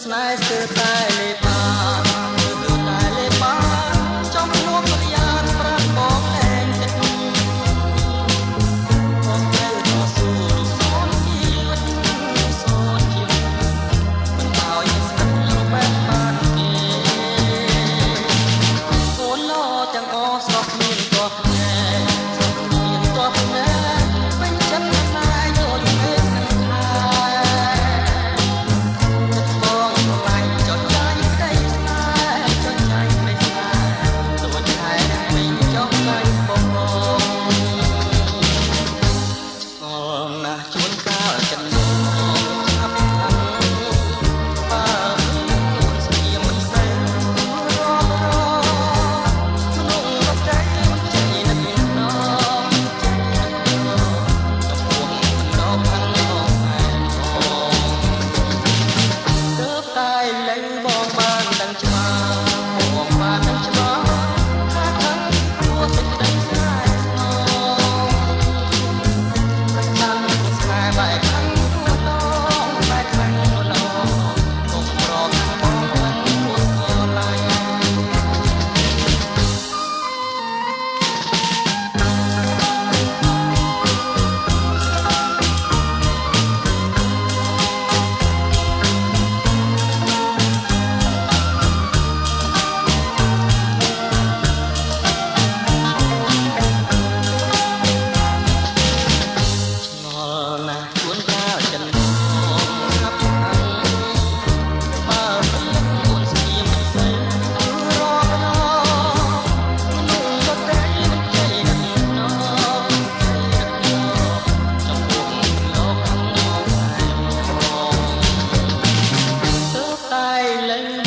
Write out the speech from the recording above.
ស្នេហ៍ស្ទើរតែលេបបានស្ទើរតែលេបបានចំនួនប្រយានប្រាប់បងតែងចិត្តបងទៅតស៊ូសូនជាតិសូនជាតិមិនឲ្យស្នេហ៍បែបបានទេអូនឡទាំងអស់ស្រស់គ្មានទោះណែស្រស់គ្មានទោះណែពេញចិត្តតែយកទៅស្នេហ៍ជួនកាលចិនឆាប់ខាងបើស្គៀមមិនសូវរកក្នុងរកใจមិនใจនឹកណោចំពោះមិនដល់ខាងមកឯងទើបតែលើបងបានដឹងច្បាស់បងបានដឹងច្បាស់ថាខាងគួរសេចក្តីស្នេហ៍ស្នងបែកខាងខ្លួនដងបែកខាងខ្លួនដងកុំប្រកបងខាងខ្លួនស្គាល់ឡាយជួនកាលចិនឆាប់ខាងបើអូនស្គៀមមិនសូវរកណោក្នុងក៏តែមិនใจនឹកណោចំពោះលោកខាងមកឯងទើបតែលើ